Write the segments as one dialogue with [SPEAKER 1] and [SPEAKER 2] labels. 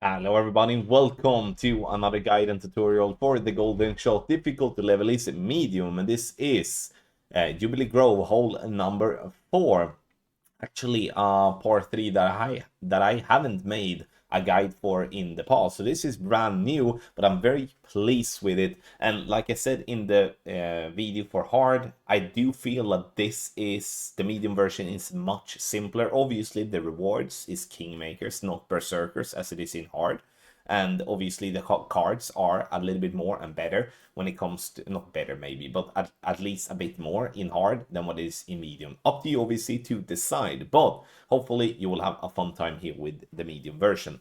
[SPEAKER 1] Hello everybody, welcome to another guide and tutorial for the golden shot. Difficulty level is medium, and this is Jubilee Grove hole number 4. Actually, part 3 that I haven't made a guide for in the past. So this is brand new, but I'm very pleased with it. And like I said in the video for hard, I do feel that this is the medium version is much simpler. Obviously, the rewards is Kingmakers, not Berserkers, as it is in hard. And obviously the cards are a little bit more and better when it comes to, not better maybe, but at least a bit more in hard than what is in medium. Up to you obviously to decide, but hopefully you will have a fun time here with the medium version.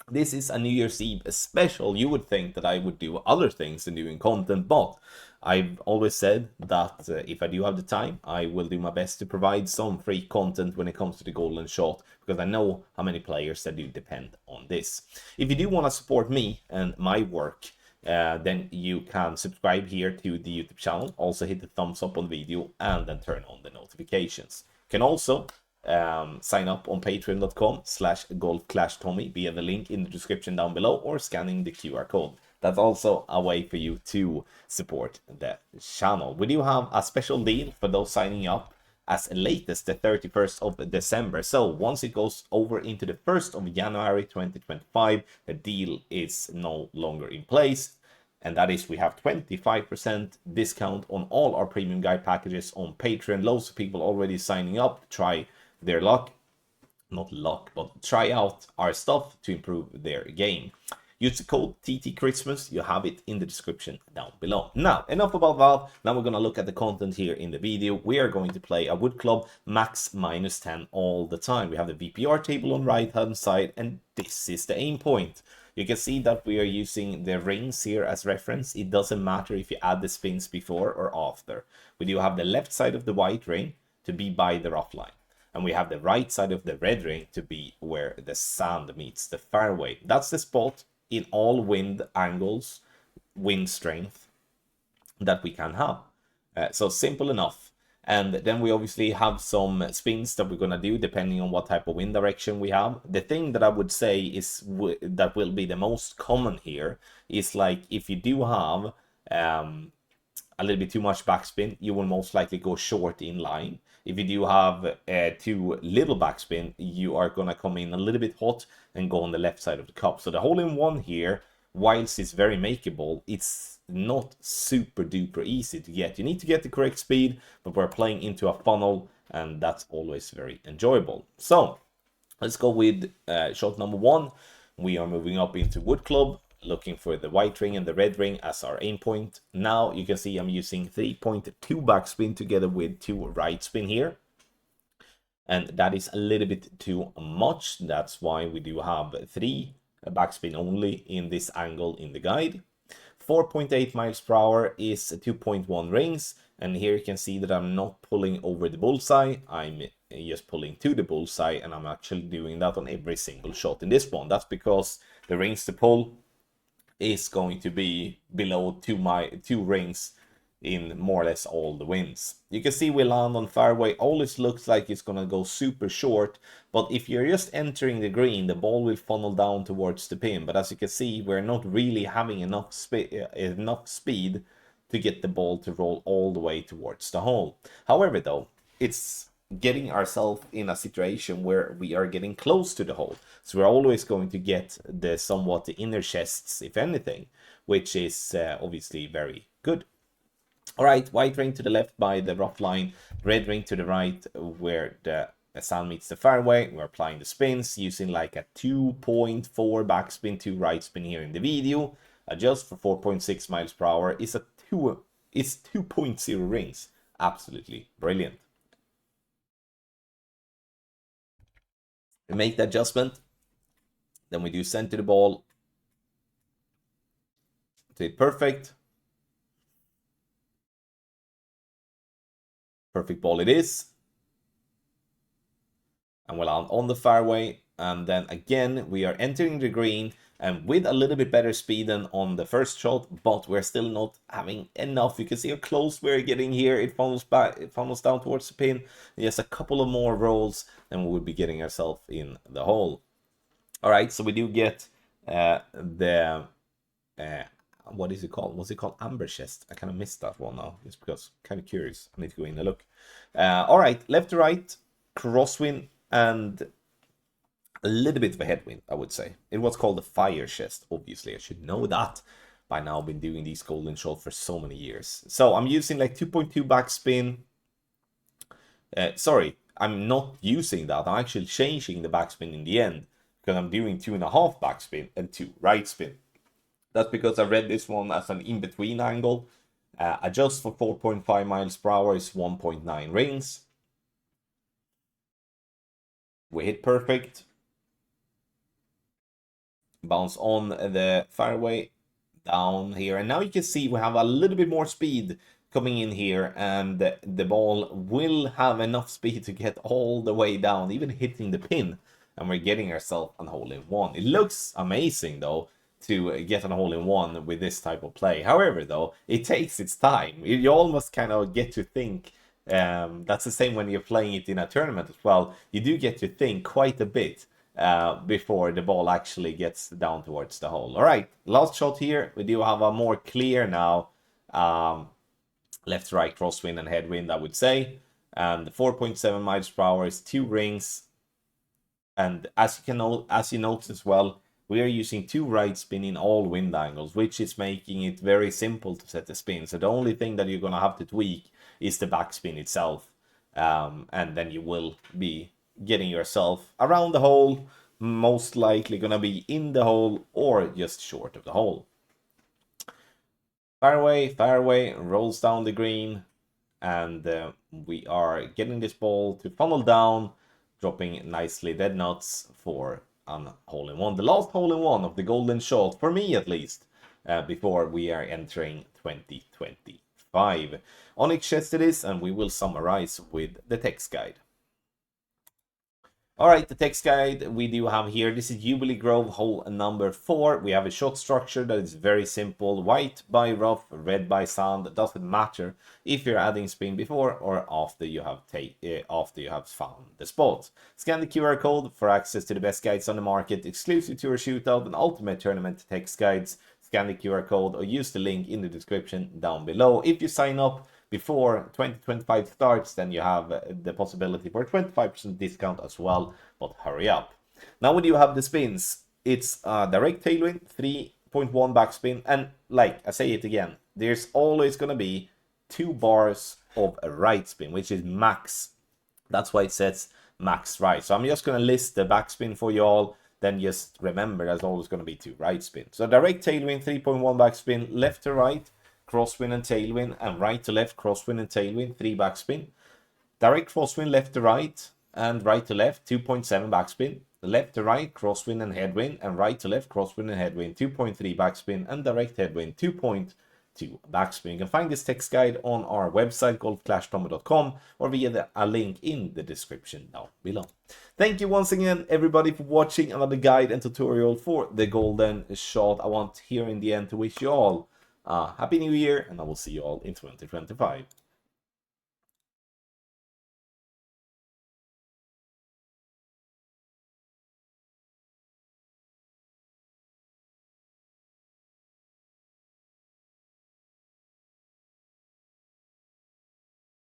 [SPEAKER 1] This is a New Year's Eve special. You would think that I would do other things than doing content, but I've always said that if I do have the time, I will do my best to provide some free content when it comes to the golden shot, because I know how many players that do depend on this. If you do want to support me and my work, then you can subscribe here to the YouTube channel, also hit the thumbs up on the video, and then turn on the notifications. You can also sign up on patreon.com/golfclashtommy via the link in the description down below, or scanning the QR code. That's also a way for you to support the channel. We do have a special deal for those signing up as late as the 31st of December. So once it goes over into the 1st of January 2025, the deal is no longer in place. And that is, we have 25% discount on all our premium guide packages on Patreon. Loads of people already signing up to try their luck. Not luck, but try out our stuff to improve their game. Use the code TTChristmas. You have it in the description down below. Now, enough about that. Now we're going to look at the content here in the video. We are going to play a wood club max -10 all the time. We have the VPR table on right hand side, and this is the aim point. You can see that we are using the rings here as reference. It doesn't matter if you add the spins before or after. We do have the left side of the white ring to be by the rough line, and we have the right side of the red ring to be where the sand meets the fairway. That's the spot in all wind angles, wind strength that we can have. So simple enough. And then we obviously have some spins that we're going to do depending on what type of wind direction we have. The thing that I would say is that will be the most common here is, like, if you do have a little bit too much backspin, you will most likely go short in line. If you do have too little backspin, you are going to come in a little bit hot and go on the left side of the cup. So the hole-in-one here, whilst it's very makeable, it's not super duper easy to get. You need to get the correct speed, but we're playing into a funnel, and that's always very enjoyable. So let's go with shot number 1. We are moving up into wood club, looking for the white ring and the red ring as our aim point. Now you can see I'm using 3.2 backspin together with 2 right spin here. And that is a little bit too much. That's why we do have 3 backspin only in this angle in the guide. 4.8 miles per hour is 2.1 rings. And here you can see that I'm not pulling over the bullseye. I'm just pulling to the bullseye, and I'm actually doing that on every single shot in this one. That's because the rings to pull is going to be below 2 rings in more or less all the winds. You can see we land on fairway. Always looks like it's gonna go super short, but if you're just entering the green, the ball will funnel down towards the pin. But as you can see, we're not really having enough speed to get the ball to roll all the way towards the hole. However, though, it's getting ourselves in a situation where we are getting close to the hole. So we're always going to get the somewhat the inner chests, if anything, which is obviously very good. All right, white ring to the left by the rough line, red ring to the right where the sand meets the fairway. We're applying the spins using like a 2.4 backspin, 2 right spin here in the video. Adjust for 4.6 miles per hour. It's 2.0 rings. Absolutely brilliant. We make the adjustment. Then we do center the ball to it perfect. Perfect ball it is. And we'll land on the fairway. And then again, we are entering the green, and with a little bit better speed than on the first shot, but we're still not having enough. You can see how close we're getting here. It funnels back, it funnels down towards the pin. Just a couple of more rolls, and we would be getting ourselves in the hole. All right, so we do get the what is it called? Was it called Amber Chest? I kind of missed that one now, just because I'm kind of curious. I need to go in and look. All right, left to right, crosswind, and a little bit of a headwind, I would say. It was called the Fire Chest, obviously. I should know that by now. I've been doing these golden shots for so many years. So I'm using like 2.2 backspin. Sorry, I'm not using that. I'm actually changing the backspin in the end, because I'm doing 2.5 backspin and 2 right spin. That's because I read this one as an in-between angle. Adjust for 4.5 miles per hour is 1.9 rings. We hit perfect. Bounce on the fairway down here. And now you can see we have a little bit more speed coming in here. And the ball will have enough speed to get all the way down, even hitting the pin. And we're getting ourselves a hole-in-one. It looks amazing, though, to get a hole-in-one with this type of play. However, though, it takes its time. You almost kind of get to think. That's the same when you're playing it in a tournament as well. You do get to think quite a bit before the ball actually gets down towards the hole. All right, last shot here. We do have a more clear now left to right crosswind and headwind, I would say. And 4.7 miles per hour is 2 rings. And as you notice as well, we are using 2 right spin in all wind angles, which is making it very simple to set the spin. So the only thing that you're going to have to tweak is the backspin itself. And then you will be getting yourself around the hole, most likely going to be in the hole or just short of the hole. Fairway, rolls down the green, and we are getting this ball to funnel down, dropping nicely dead nuts for a hole-in-one. The last hole-in-one of the golden shot, for me at least, before we are entering 2025. Onyx chest it is, and we will summarize with the text guide. All right, the text guide we do have here. This is Jubilee Grove, hole number 4. We have a shot structure that is very simple. White by rough, red by sand. It doesn't matter if you're adding spin before or after you have found the spot. Scan the QR code for access to the best guides on the market, exclusive tour shootout and ultimate tournament text guides. Scan the QR code or use the link in the description down below. If you sign up before 2025 starts, then you have the possibility for a 25% discount as well, but hurry up. Now when you have the spins, it's a direct tailwind, 3.1 backspin, and like I say it again, there's always going to be 2 bars of a right spin, which is max. That's why it says max right. So I'm just going to list the backspin for you all. Then just remember there's always going to be 2 right spins. So direct tailwind, 3.1 backspin, left to right, crosswind and tailwind, and right to left, crosswind and tailwind, 3 backspin. Direct crosswind left to right and right to left, 2.7 backspin. Left to right, crosswind and headwind, and right to left, crosswind and headwind, 2.3 backspin, and direct headwind, 2.2 backspin. You can find this text guide on our website, golfclashtommy.com, or via a link in the description down below. Thank you once again, everybody, for watching another guide and tutorial for the golden shot. I want here in the end to wish you all Happy New Year, and I will see you all in 2025.